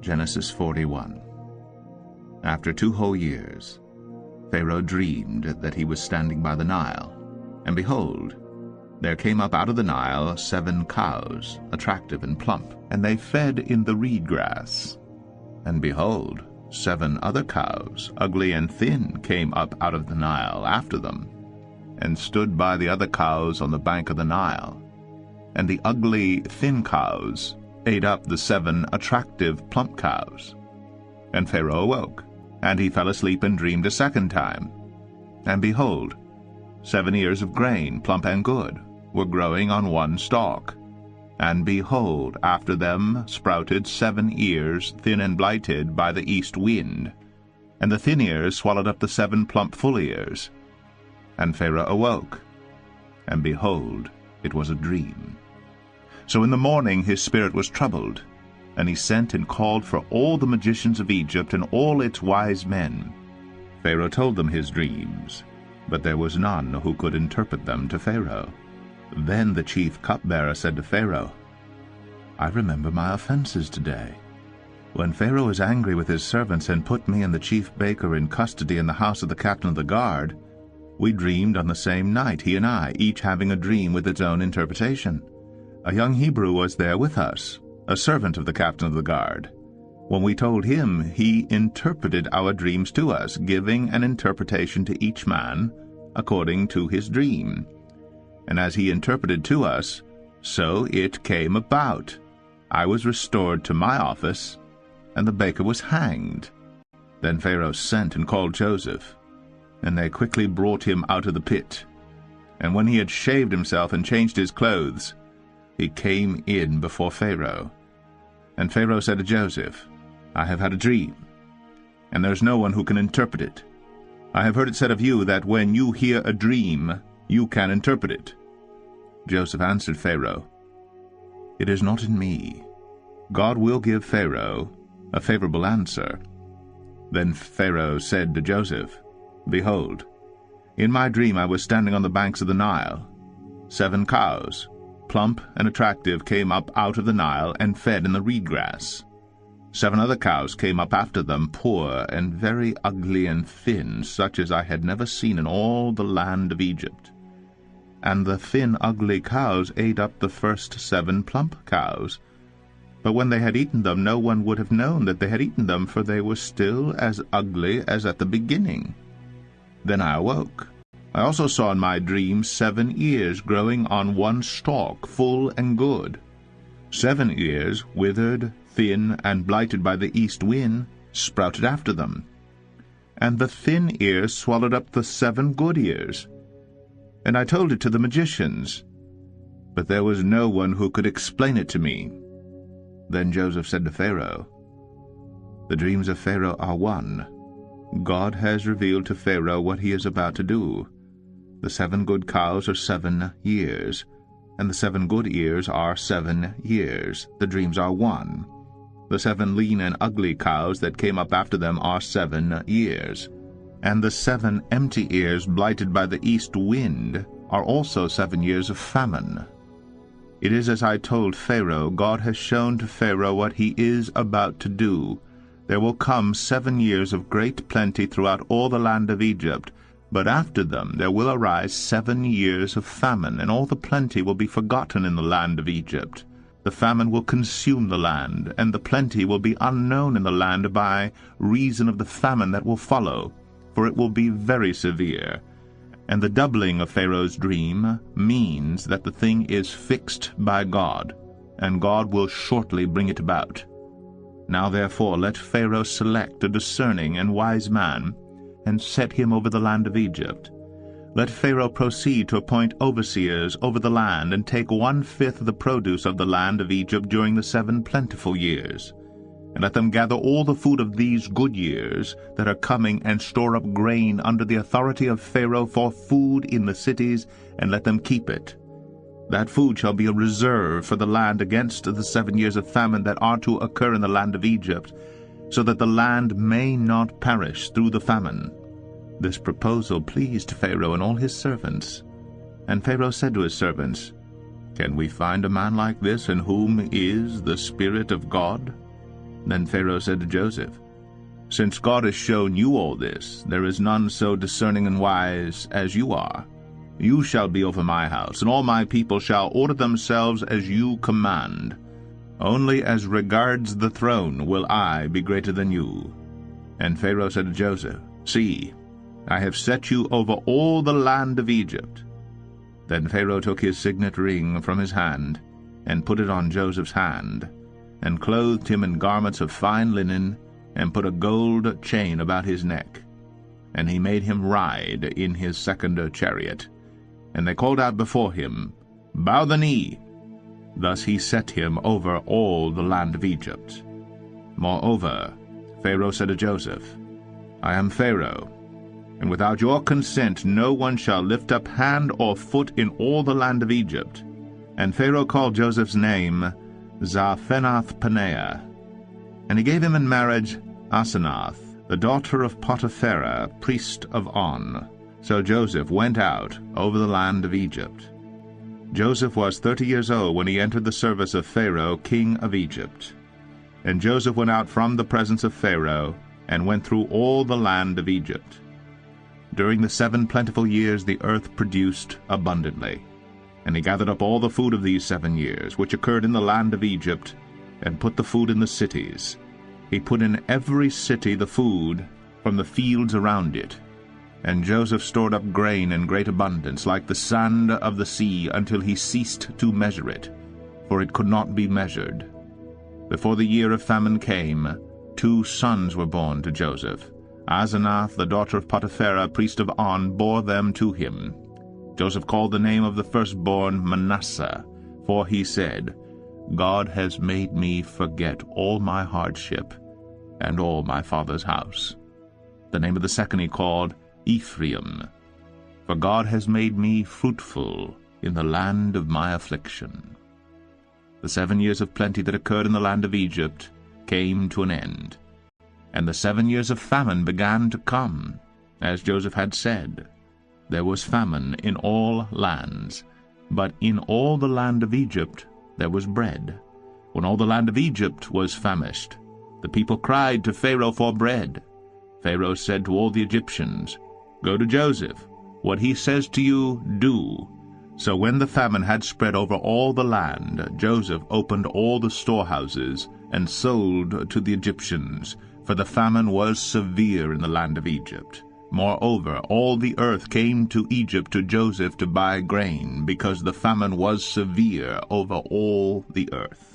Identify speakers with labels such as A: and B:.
A: Genesis 41. After 2 whole years, Pharaoh dreamed that he was standing by the Nile, and behold, there came up out of the Nile 7 cows, attractive and plump, and they fed in the reed grass. And behold, 7 other cows, ugly and thin, came up out of the Nile after them, and stood by the other cows on the bank of the Nile. And the ugly, thin cows ate up the 7 attractive, plump cows. And Pharaoh awoke, and he fell asleep and dreamed a second time. And behold, 7 ears of grain, plump and good, were growing on one stalk. And behold, after them sprouted 7 ears, thin and blighted by the east wind. And the thin ears swallowed up the 7 plump full ears. And Pharaoh awoke, and behold, it was a dream. So in the morning his spirit was troubled, and he sent and called for all the magicians of Egypt and all its wise men. Pharaoh told them his dreams, but there was none who could interpret them to Pharaoh. Then the chief cupbearer said to Pharaoh, I remember my offenses today. When Pharaoh was angry with his servants and put me and the chief baker in custody in the house of the captain of the guard, we dreamed on the same night, he and I, each having a dream with its own interpretation. A young Hebrew was there with us, a servant of the captain of the guard. When we told him, he interpreted our dreams to us, giving an interpretation to each man according to his dream. And as he interpreted to us, so it came about. I was restored to my office, and the baker was hanged. Then Pharaoh sent and called Joseph, and they quickly brought him out of the pit. And when he had shaved himself and changed his clothes, he came in before Pharaoh. And Pharaoh said to Joseph, I have had a dream, and there is no one who can interpret it. I have heard it said of you that when you hear a dream, you can interpret it. Joseph answered Pharaoh, It is not in me. God will give Pharaoh a favorable answer. Then Pharaoh said to Joseph, Behold, in my dream I was standing on the banks of the Nile. 7 cows, plump and attractive, came up out of the Nile and fed in the reed grass. 7 other cows came up after them, poor and very ugly and thin, such as I had never seen in all the land of Egypt. And the thin, ugly cows ate up the first 7 plump cows. But when they had eaten them, no one would have known that they had eaten them, for they were still as ugly as at the beginning. Then I awoke. I also saw in my dream 7 ears growing on one stalk, full and good. 7 ears, withered, thin, and blighted by the east wind, sprouted after them. And the thin ears swallowed up the 7 good ears. And I told it to the magicians, but there was no one who could explain it to me. Then Joseph said to Pharaoh, The dreams of Pharaoh are one. God has revealed to Pharaoh what he is about to do. The 7 good cows are 7 years, and the 7 good ears are 7 years. The dreams are one. The 7 lean and ugly cows that came up after them are 7 years. And the 7 empty ears blighted by the east wind are also 7 years of famine. It is as I told Pharaoh. God has shown to Pharaoh what he is about to do. There will come 7 years of great plenty throughout all the land of Egypt, but after them there will arise 7 years of famine, and all the plenty will be forgotten in the land of Egypt. The famine will consume the land, and the plenty will be unknown in the land by reason of the famine that will follow, for it will be very severe. And the doubling of Pharaoh's dream means that the thing is fixed by God, and God will shortly bring it about. Now therefore let Pharaoh select a discerning and wise man, and set him over the land of Egypt. Let Pharaoh proceed to appoint overseers over the land, and take 1/5 of the produce of the land of Egypt during the 7 plentiful years. And let them gather all the food of these good years that are coming, and store up grain under the authority of Pharaoh for food in the cities, and let them keep it. That food shall be a reserve for the land against the 7 years of famine that are to occur in the land of Egypt, so that the land may not perish through the famine. This proposal pleased Pharaoh and all his servants. And Pharaoh said to his servants, Can we find a man like this in whom is the Spirit of God? Then Pharaoh said to Joseph, "Since God has shown you all this, there is none so discerning and wise as you are. You shall be over my house, and all my people shall order themselves as you command. Only as regards the throne will I be greater than you." And Pharaoh said to Joseph, "See, I have set you over all the land of Egypt." Then Pharaoh took his signet ring from his hand, and put it on Joseph's hand, and clothed him in garments of fine linen, and put a gold chain about his neck. And he made him ride in his second chariot. And they called out before him, "Bow the knee." Thus he set him over all the land of Egypt. Moreover, Pharaoh said to Joseph, "I am Pharaoh, and without your consent no one shall lift up hand or foot in all the land of Egypt." And Pharaoh called Joseph's name Zaphenath-paneah. And he gave him in marriage Asenath, the daughter of Potiphera, priest of On. So Joseph went out over the land of Egypt. Joseph was 30 years old when he entered the service of Pharaoh, king of Egypt. And Joseph went out from the presence of Pharaoh, and went through all the land of Egypt. During the 7 plentiful years the earth produced abundantly. And he gathered up all the food of these 7 years, which occurred in the land of Egypt, and put the food in the cities. He put in every city the food from the fields around it. And Joseph stored up grain in great abundance, like the sand of the sea, until he ceased to measure it, for it could not be measured. Before the year of famine came, 2 sons were born to Joseph. Asenath, the daughter of Potiphera, priest of On, bore them to him. Joseph called the name of the firstborn Manasseh, for he said, "God has made me forget all my hardship and all my father's house." The name of the second he called Ephraim, for God has made me fruitful in the land of my affliction. The 7 years of plenty that occurred in the land of Egypt came to an end, and the 7 years of famine began to come, as Joseph had said. There was famine in all lands, but in all the land of Egypt there was bread. When all the land of Egypt was famished, the people cried to Pharaoh for bread. Pharaoh said to all the Egyptians, "Go to Joseph. What he says to you, do." So when the famine had spread over all the land, Joseph opened all the storehouses and sold to the Egyptians, for the famine was severe in the land of Egypt. Moreover, all the earth came to Egypt to Joseph to buy grain, because the famine was severe over all the earth.